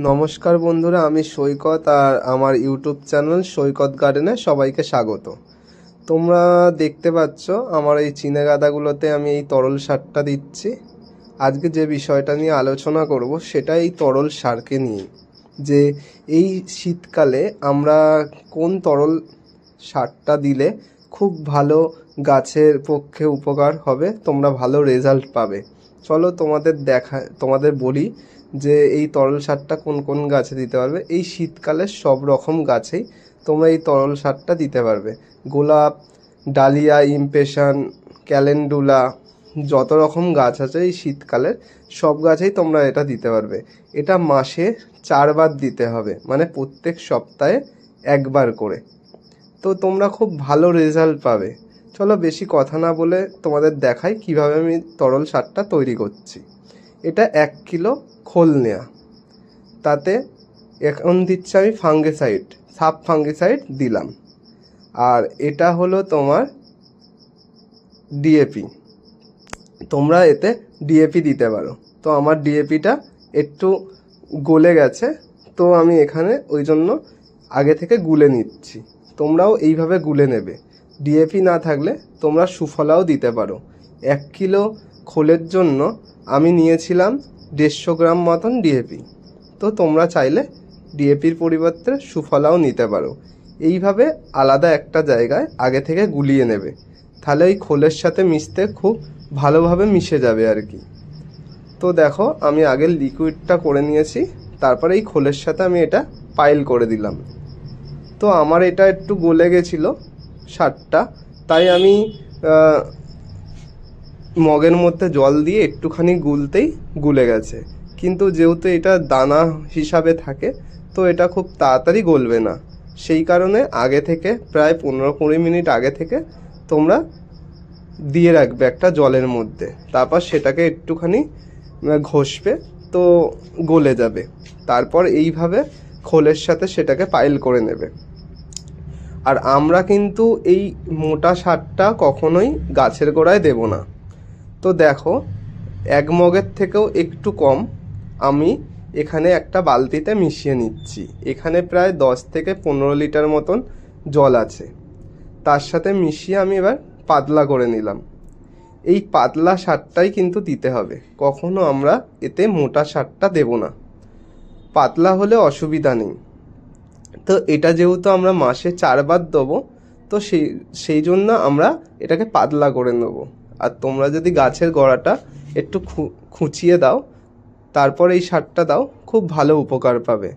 নমস্কার বন্ধুরা, আমি সৈকত আর আমার ইউটিউব চ্যানেল সৈকত গার্ডেনে সবাইকে স্বাগত। তোমরা দেখতে পাচ্ছ আমার এই চিনেগাদাগুলোতে আমি এই তরল সারটা দিচ্ছি। আজকে যে বিষয়টা নিয়ে আলোচনা করব সেটা এই তরল সারকে নিয়ে, যে এই শীতকালে আমরা কোন তরল সারটা দিলে খুব ভালো গাছের পক্ষে উপকার হবে, তোমরা ভালো রেজাল্ট পাবে। চলো তোমাদের বলি যে এই তরল সারটা কোন কোন গাছে দিতে পারবে। এই শীতকালে সব রকম গাছেই তোমরা এই তরল সারটা দিতে পারবে। গোলাপ, ডালিয়া, ইমপেশন, ক্যালেন্ডুলা, যত রকম গাছ আছে এই শীতকালের সব গাছেই তোমরা এটা দিতে পারবে। এটা মাসে 4 বার দিতে হবে, মানে প্রত্যেক সপ্তাহে 1 বার করে। তো তোমরা খুব ভালো রেজাল্ট পাবে। চলো বেশি কথা না বলে তোমাদের দেখাই কিভাবে আমি তরল সারটা তৈরি করছি। এটা 1 কিলো খোল নেয়া, তাতে এখন দিচ্ছি আমি ফাঙ্গিসাইড, সাব ফাঙ্গিসাইড দিলাম। আর এটা হলো তোমার ডিএপি, তোমরা এতে ডিএপি দিতে পারো। তো আমার ডিএপিটা একটু গলে গেছে, তো আমি এখানে ওই জন্য আগে থেকে গুলে নিচ্ছি। তোমরাও এইভাবে গুলে নেবে। ডিএপি না থাকলে তোমরা সুফলাও দিতে পারো। 1 কিলো খোলের জন্য আমি নিয়েছিলাম 150 গ্রাম মতন ডিএপি। তো তোমরা চাইলে ডিএপির পরিবর্তে সুফলাও নিতে পারো। এইভাবে আলাদা একটা জায়গায় আগে থেকে গুলিয়ে নেবে, তাহলে ওই খোলের সাথে মিশতে খুব ভালোভাবে মিশে যাবে আর কি। তো দেখো আমি আগে লিকুইডটা করে নিয়েছি, তারপরে এই খোলের সাথে আমি এটা পাইল করে দিলাম। তো আমার এটা একটু গলে গেছিলো সারটা, তাই আমি মগের মধ্যে জল দিয়ে একটুখানি গুলতেই গুলে গেছে। কিন্তু যেহেতু এটা দানা হিসাবে থাকে, তো এটা খুব তাড়াতাড়ি গলবে না। সেই কারণে আগে থেকে প্রায় 15-20 মিনিট আগে থেকে তোমরা দিয়ে রাখবে একটা জলের মধ্যে। তারপর সেটাকে একটুখানি ঘষবে, তো গলে যাবে। তারপর এইভাবে খোলের সাথে সেটাকে পাইল করে নেবে। আর আমরা কিন্তু এই মোটা সারটা কখনোই গাছের গোড়ায় দেব না। তো দেখো 1 মগের থেকেও একটু কম আমি এখানে একটা বালতিতে মিশিয়ে নিচ্ছি। এখানে প্রায় 10 থেকে 15 লিটার মতন জল আছে, তার সাথে মিশিয়ে আমি এবার পাতলা করে নিলাম। এই পাতলা সারটাই কিন্তু দিতে হবে, কখনো আমরা এতে মোটা সারটা দেব না। পাতলা হলে অসুবিধা নেই। তো এটা যেহেতু আমরা মাসে 4 বার দেবো, তো সেই জন্য আমরা এটাকে পাতলা করে নেবো। আর তোমরা যদি গাছের গোড়াটা একটু খুঁচিয়ে দাও, তারপর এই সারটা দাও, খুব ভালো উপকার পাবে।